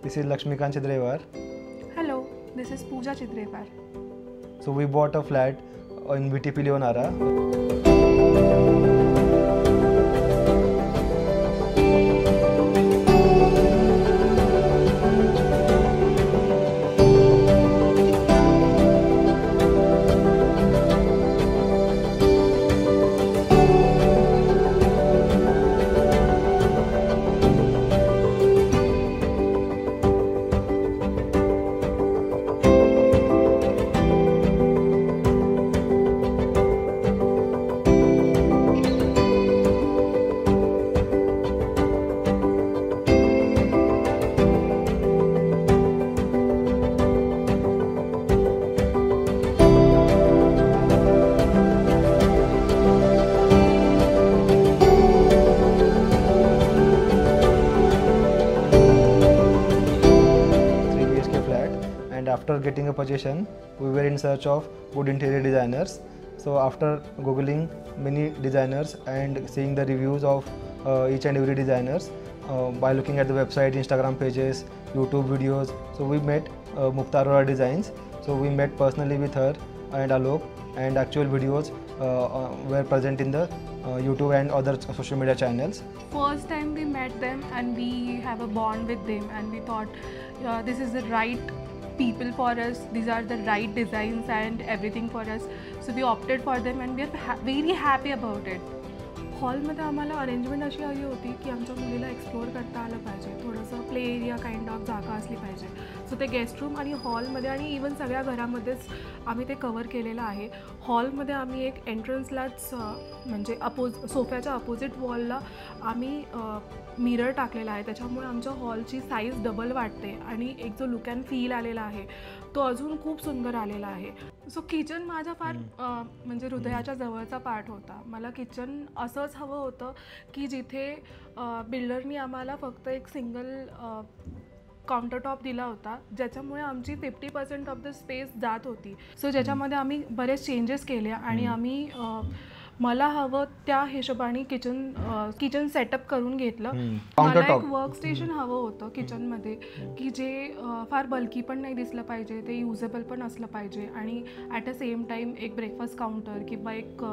This is Lakshmikant Chidrewar. Hello, this is Pooja Chidrewar. So we bought a flat in VTP Leonara. And after getting a possession, we were in search of good interior designers. So after googling many designers and seeing the reviews of each and every designers, by looking at the website, Instagram pages, YouTube videos, so we met Mukta Arora Designs. So we met personally with her and Alok, and actual videos were present in the YouTube and other social media channels. First time we met them and we have a bond with them, and we thought this is the right people for us, these are the right designs and everything for us. So we opted for them and we are very happy about it. हॉलमध्ये आम्हाला arrangement अशी हवी होती की आमच्या मुलीला explore करता आलं पाहिजे, थोडंसं प्ले एरिया काइंड ऑफ जागा असली पाहिजे. सो ते गेस्ट रूम आणि हॉलमध्ये आणि इवन सगळ्या घरामध्येच आम्ही ते कवर केलेलं आहे. हॉलमध्ये आम्ही एक एंट्रन्सलाच म्हणजे सोफ्याच्या अपोजिट वॉलला आम्ही मिरर टाकलेला आहे, त्याच्यामुळे आमच्या हॉलची साईज डबल वाटते आणि एक जो लुक अँड फील आलेला आहे तो अजून खूप सुंदर आलेला आहे. सो किचन माझा फार म्हणजे हृदयाच्या जवळचा पार्ट होता. मला किचन असंच हवं होतं की जिथे बिल्डरनी आम्हाला फक्त एक सिंगल काउंटरटॉप दिला होता, ज्याच्यामुळे आमची 50% ऑफ द स्पेस जात होती. सो ज्याच्यामध्ये आम्ही बरेच चेंजेस केले आणि आम्ही मला हवं त्या हिशोबाने किचन सेटअप करून घेतलं. मला एक वर्क स्टेशन हवं होतं किचनमध्ये की जे फार बल्की पण नाही दिसलं पाहिजे, ते युजेबल पण असलं पाहिजे आणि ॲट अ सेम टाईम एक ब्रेकफास्ट काउंटर किंवा एक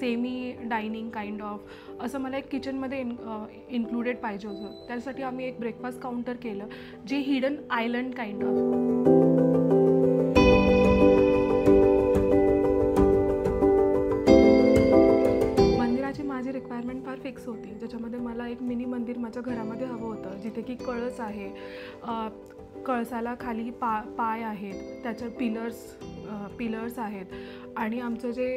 सेमी डायनिंग काइंड ऑफ असं मला एक किचनमध्ये इन्क्लुडेड पाहिजे होतं. त्यासाठी आम्ही एक ब्रेकफास्ट काउंटर केलं जे हिडन आयलंड काइंड ऑफ. माझी रिक्वायरमेंट फार फिक्स होती, ज्याच्यामध्ये मला एक मिनी मंदिर माझ्या घरामध्ये हवं होतं, जिथे की कळस आहे, कळसाला खाली पाय आहेत, त्याच्या पिलर्स आहेत आणि आमचं जे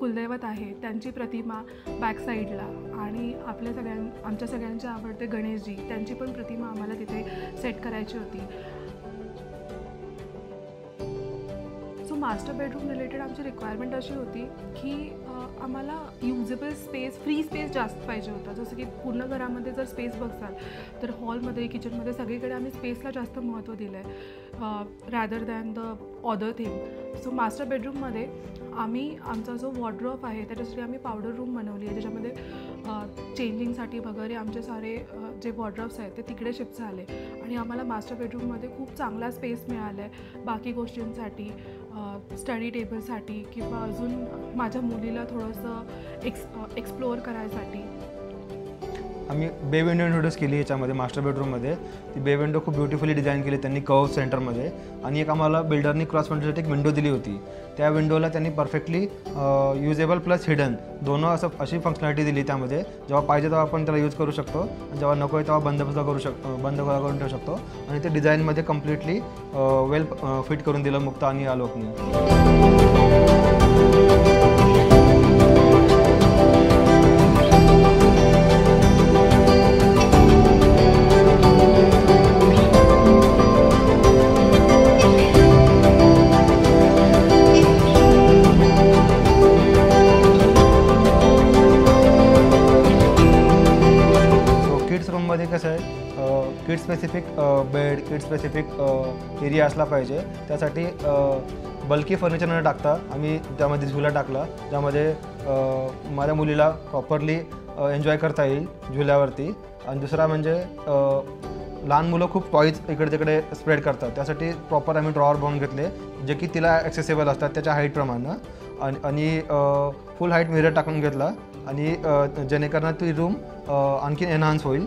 कुलदैवत आहे त्यांची प्रतिमा बॅक साईडला आणि आमच्या सगळ्यांचे आवडते गणेशजी त्यांची पण प्रतिमा आम्हाला तिथे सेट करायची होती. सो मास्टर बेडरूम रिलेटेड आमची रिक्वायरमेंट अशी होती की आम्हाला युजेबल स्पेस, फ्री स्पेस जास्त पाहिजे होता. जसं की पूर्ण घरामध्ये जर स्पेस बघसाल तर हॉलमध्ये, किचनमध्ये सगळीकडे आम्ही स्पेसला जास्त महत्त्व दिलं आहे rather than the other thing. So master बेडरूममध्ये आम्ही आमचा जो वॉर्डरोब आहे त्याच्यासाठी आम्ही पावडर रूम बनवली आहे, ज्याच्यामध्ये चेंजिंगसाठी वगैरे आमचे सारे जे वॉर्डरोब्स आहेत ते तिकडे शिफ्ट झाले आणि आम्हाला मास्टर बेडरूममध्ये खूप चांगला स्पेस मिळाला आहे बाकी गोष्टींसाठी, स्टडी टेबलसाठी किंवा अजून माझ्या मुलीला थोडंसं एक्सप्लोअर करायसाठी. आम्ही बे विंडो इंट्रोड्यूस केली याच्यामध्ये मास्टर बेडरूममध्ये. ती बे विंडो खूप ब्युटिफुली डिझाईन केली त्यांनी कर्व सेंटरमध्ये, आणि एक आम्हाला बिल्डरनी क्रॉस विंडोसाठी एक विंडो दिली होती. त्या विंडोला त्यांनी परफेक्टली युजेबल प्लस हिडन दोनों अशी फंक्शनॅलिटी दिली. त्यामध्ये जेव्हा पाहिजे तेव्हा आपण त्याला यूज करू शकतो आणि जेव्हा नको आहे तेव्हा बंद करून ठेवू शकतो. आणि ते डिझाईनमध्ये कम्प्लिटली वेल फिट करून दिलं मुक्ता आणि आलोकनी. रूममध्ये कसं आहे, किड स्पेसिफिक बेड, किड स्पेसिफिक एरिया असला पाहिजे. त्यासाठी बल्की फर्निचर न टाकता आम्ही त्यामध्ये झुला टाकला, ज्यामध्ये माझ्या मुलीला प्रॉपरली एन्जॉय करता येईल झुल्यावरती. आणि दुसरा म्हणजे लहान मुलं खूप टॉईज इकडे तिकडे स्प्रेड करतात, त्यासाठी प्रॉपर आम्ही ड्रॉवर बनवून घेतले जे की तिला ॲक्सेसेबल असतात त्याच्या हाईटप्रमाणे. आणि फुल हाईट मिरर टाकून घेतला आणि जेणेकरून ती रूम आणखीन एनहान्स होईल.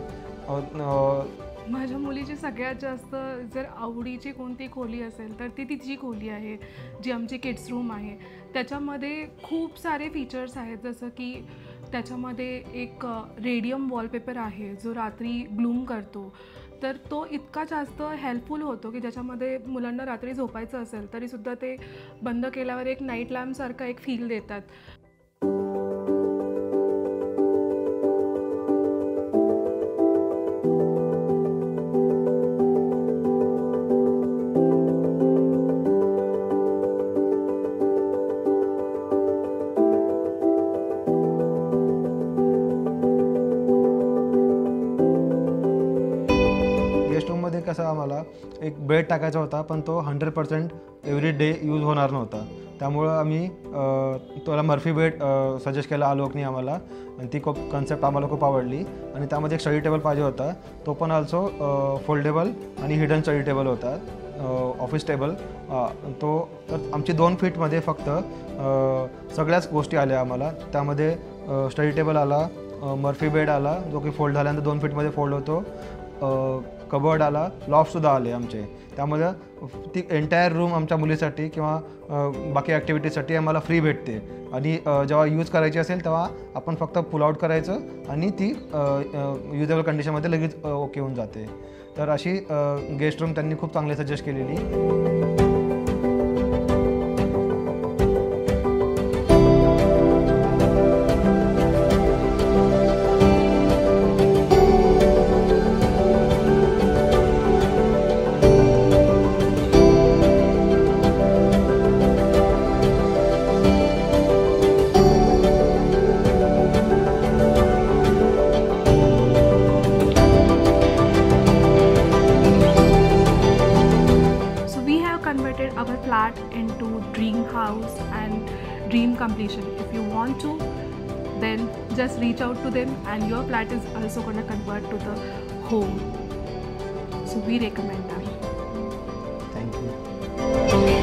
माझ्या मुलीची सगळ्यात जास्त जर आवडीची कोणती खोली असेल तर ती तिची खोली आहे, जी आमची किड्स रूम आहे. त्याच्यामध्ये खूप सारे फीचर्स आहेत, जसं की त्याच्यामध्ये एक रेडियम वॉलपेपर आहे जो रात्री ग्लूम करतो. तर तो इतका जास्त हेल्पफुल होतो की ज्याच्यामध्ये मुलांना रात्री झोपायचं असेल तरीसुद्धा ते बंद केल्यावर एक नाईट लॅम्पसारखा एक फील देतात. कसं आम्हाला एक बेड टाकायचा होता, पण तो 100% एव्हरी डे यूज होणार नव्हता. त्यामुळं आम्ही त्याला मर्फी बेड सजेस्ट केला आलोकनी आम्हाला, आणि ती खूप कन्सेप्ट आम्हाला खूप आवडली. आणि त्यामध्ये एक स्टडी टेबल पाहिजे होता, तो पण ऑल्सो फोल्डेबल आणि हिडन स्टडी टेबल होता, ऑफिस टेबल. तो तर आमची 2 फीटमध्ये फक्त सगळ्याच गोष्टी आल्या आम्हाला. त्यामध्ये स्टडी टेबल आला, मर्फी बेड आला जो की फोल्ड झाल्यानंतर 2 फीटमध्ये फोल्ड होतो, कबर्ड आला, लॉफ्टसुद्धा आले आमचे. त्यामुळे ती एंटायर रूम आमच्या मुलीसाठी किंवा बाकी ॲक्टिव्हिटीजसाठी आम्हाला फ्री भेटते. आणि जेव्हा यूज करायची असेल तेव्हा आपण फक्त पुल आउट करायचं आणि ती युजेबल कंडिशनमध्ये लगेच ओके होऊन जाते. तर अशी गेस्ट रूम त्यांनी खूप चांगली सजेस्ट केलेली. Converted our flat into dream house and dream completion. If you want to, then just reach out to them and your flat is also going to convert to the home. So we recommend that. Thank you.